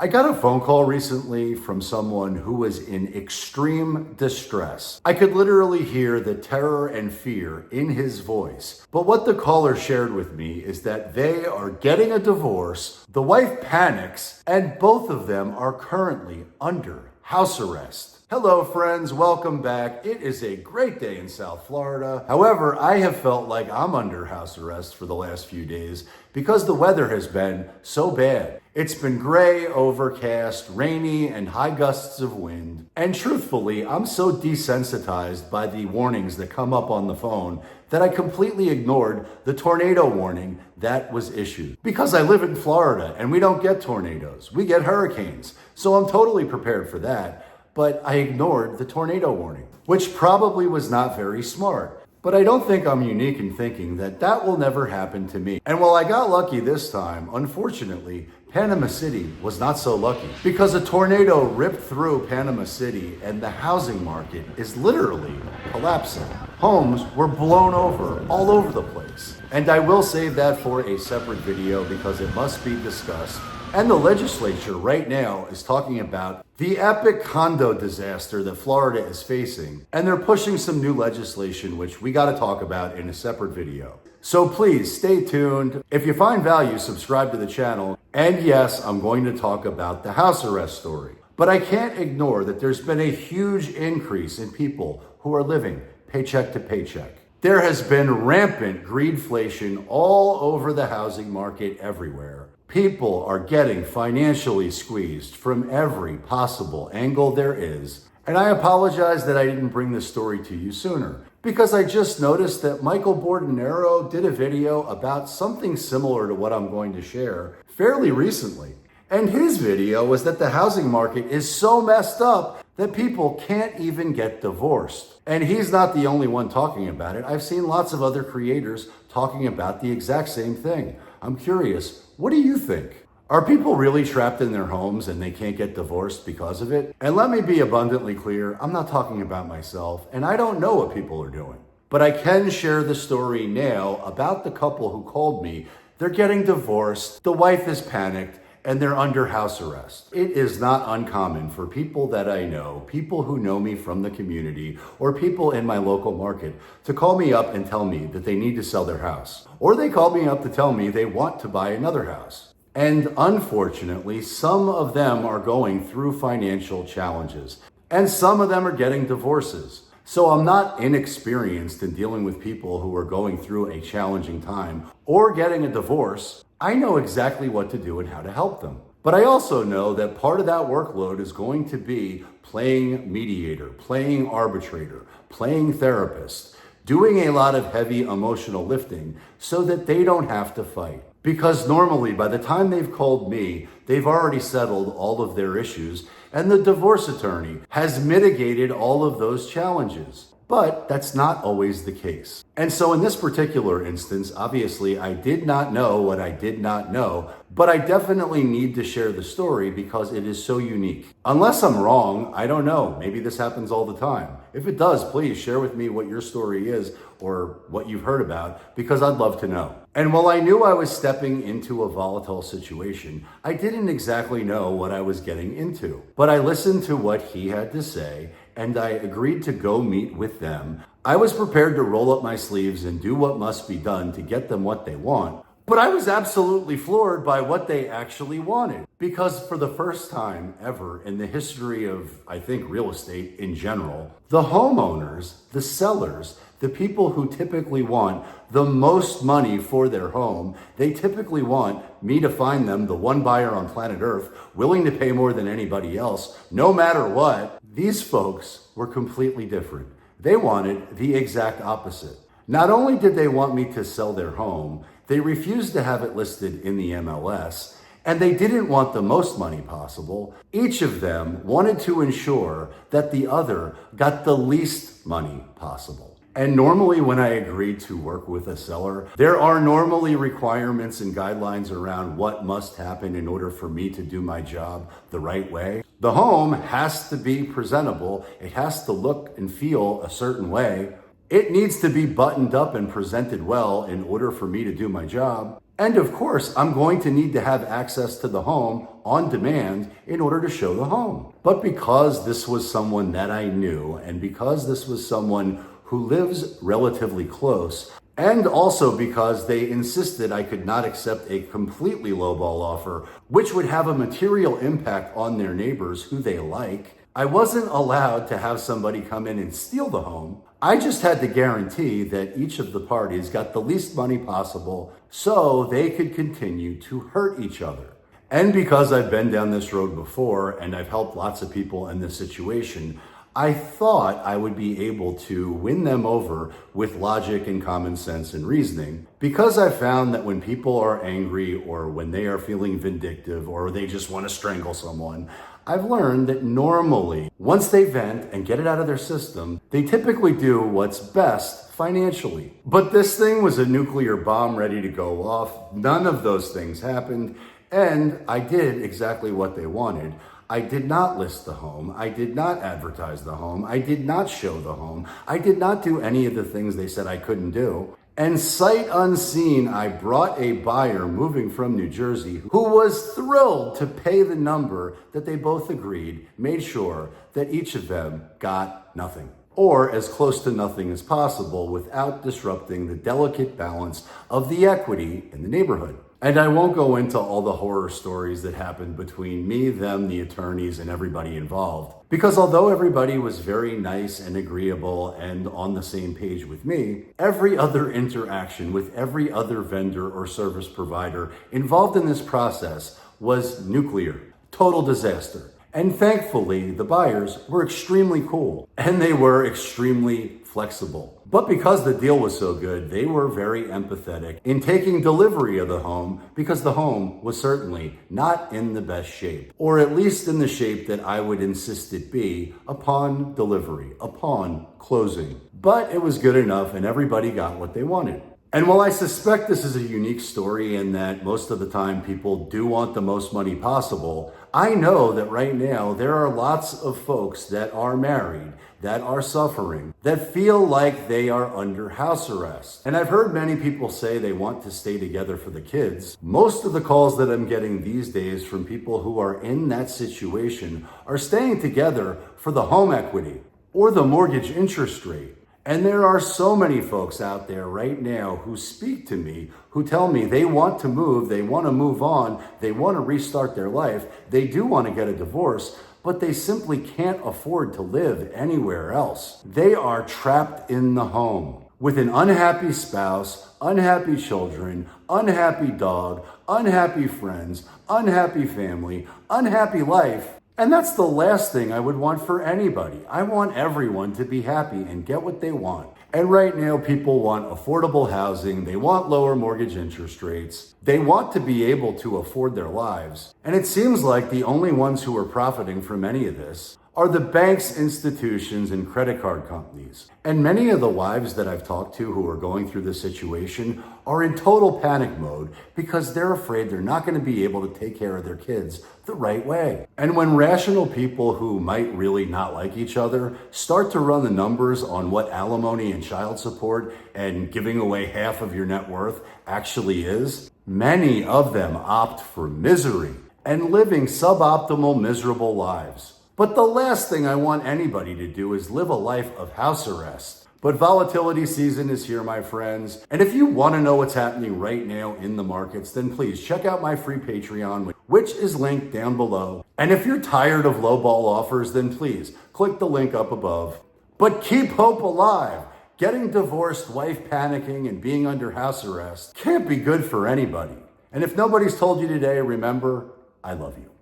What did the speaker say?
I got a phone call recently from someone who was in extreme distress. I could literally hear the terror and fear in his voice. But what the caller shared with me is that they are getting a divorce, the wife panics, and both of them are currently under house arrest. Hello friends, welcome back. It is a great day in South Florida. However, I have felt like I'm under house arrest for the last few days because the weather has been so bad. It's been gray, overcast, rainy, and high gusts of wind. And truthfully, I'm so desensitized by the warnings that come up on the phone that I completely ignored the tornado warning that was issued. Because I live in Florida and we don't get tornadoes, we get hurricanes. So I'm totally prepared for that. But I ignored the tornado warning, which probably was not very smart. But I don't think I'm unique in thinking that that will never happen to me. And while I got lucky this time, unfortunately, Panama City was not so lucky because a tornado ripped through Panama City and the housing market is literally collapsing. Homes were blown over all over the place. And I will save that for a separate video because it must be discussed. And the legislature right now is talking about the epic condo disaster that Florida is facing. And they're pushing some new legislation, which we got to talk about in a separate video. So please stay tuned. If you find value, subscribe to the channel. And yes, I'm going to talk about the house arrest story. But I can't ignore that there's been a huge increase in people who are living paycheck to paycheck. There has been rampant greedflation all over the housing market everywhere. People are getting financially squeezed from every possible angle there is. And I apologize that I didn't bring this story to you sooner, because I just noticed that Michael Bordenero did a video about something similar to what I'm going to share fairly recently. And his video was that the housing market is so messed up that people can't even get divorced. And he's not the only one talking about it. I've seen lots of other creators talking about the exact same thing. I'm curious, what do you think? Are people really trapped in their homes and they can't get divorced because of it? And let me be abundantly clear, I'm not talking about myself, and I don't know what people are doing. But I can share the story now about the couple who called me. They're getting divorced, the wife is panicked, and they're under house arrest. It is not uncommon for people that I know, people who know me from the community, or people in my local market to call me up and tell me that they need to sell their house. Or they call me up to tell me they want to buy another house. And unfortunately, some of them are going through financial challenges, and some of them are getting divorces. So I'm not inexperienced in dealing with people who are going through a challenging time or getting a divorce. I know exactly what to do and how to help them. But I also know that part of that workload is going to be playing mediator, playing arbitrator, playing therapist, doing a lot of heavy emotional lifting so that they don't have to fight. Because normally by the time they've called me, they've already settled all of their issues and the divorce attorney has mitigated all of those challenges. But that's not always the case. And so in this particular instance, obviously I did not know what I did not know, but I definitely need to share the story because it is so unique. Unless I'm wrong, I don't know. Maybe this happens all the time. If it does, please share with me what your story is or what you've heard about, because I'd love to know. And while I knew I was stepping into a volatile situation, I didn't exactly know what I was getting into. But I listened to what he had to say, and I agreed to go meet with them. I was prepared to roll up my sleeves and do what must be done to get them what they want. But I was absolutely floored by what they actually wanted. Because for the first time ever in the history of, I think, real estate in general, the homeowners, the sellers, the people who typically want the most money for their home, they typically want me to find them the one buyer on planet Earth willing to pay more than anybody else, no matter what. These folks were completely different. They wanted the exact opposite. Not only did they want me to sell their home, they refused to have it listed in the MLS, and they didn't want the most money possible. Each of them wanted to ensure that the other got the least money possible. And normally when I agree to work with a seller, there are normally requirements and guidelines around what must happen in order for me to do my job the right way. The home has to be presentable. It has to look and feel a certain way. It needs to be buttoned up and presented well in order for me to do my job. And of course, I'm going to need to have access to the home on demand in order to show the home. But because this was someone that I knew, and because this was someone who lives relatively close, and also because they insisted I could not accept a completely lowball offer, which would have a material impact on their neighbors who they like, I wasn't allowed to have somebody come in and steal the home. I just had to guarantee that each of the parties got the least money possible so they could continue to hurt each other. And because I've been down this road before and I've helped lots of people in this situation, I thought I would be able to win them over with logic and common sense and reasoning, because I found that when people are angry or when they are feeling vindictive or they just want to strangle someone, I've learned that normally, once they vent and get it out of their system, they typically do what's best financially. But this thing was a nuclear bomb ready to go off. None of those things happened, and I did exactly what they wanted. I did not list the home. I did not advertise the home. I did not show the home. I did not do any of the things they said I couldn't do. And sight unseen, I brought a buyer moving from New Jersey who was thrilled to pay the number that they both agreed, made sure that each of them got nothing, or as close to nothing as possible without disrupting the delicate balance of the equity in the neighborhood. And I won't go into all the horror stories that happened between me, them, the attorneys, and everybody involved. Because although everybody was very nice and agreeable and on the same page with me, every other interaction with every other vendor or service provider involved in this process was nuclear, total disaster. And thankfully, the buyers were extremely cool and they were extremely flexible. But because the deal was so good, they were very empathetic in taking delivery of the home, because the home was certainly not in the best shape, or at least in the shape that I would insist it be upon delivery, upon closing. But it was good enough and everybody got what they wanted. And while I suspect this is a unique story and that most of the time people do want the most money possible, I know that right now there are lots of folks that are married, that are suffering, that feel like they are under house arrest. And I've heard many people say they want to stay together for the kids. Most of the calls that I'm getting these days from people who are in that situation are staying together for the home equity or the mortgage interest rate. And there are so many folks out there right now who speak to me, who tell me they want to move, they want to move on, they want to restart their life, they do want to get a divorce, but they simply can't afford to live anywhere else. They are trapped in the home with an unhappy spouse, unhappy children, unhappy dog, unhappy friends, unhappy family, unhappy life. And that's the last thing I would want for anybody. I want everyone to be happy and get what they want. And right now, people want affordable housing. They want lower mortgage interest rates. They want to be able to afford their lives. And it seems like the only ones who are profiting from any of this are the banks, institutions, and credit card companies. And many of the wives that I've talked to who are going through this situation are in total panic mode because they're afraid they're not going to be able to take care of their kids the right way. And when rational people who might really not like each other start to run the numbers on what alimony and child support and giving away half of your net worth actually is, many of them opt for misery and living suboptimal, miserable lives. But the last thing I want anybody to do is live a life of house arrest. But volatility season is here, my friends. And if you want to know what's happening right now in the markets, then please check out my free Patreon, which is linked down below. And if you're tired of lowball offers, then please click the link up above. But keep hope alive. Getting divorced, wife panicking, and being under house arrest can't be good for anybody. And if nobody's told you today, remember, I love you.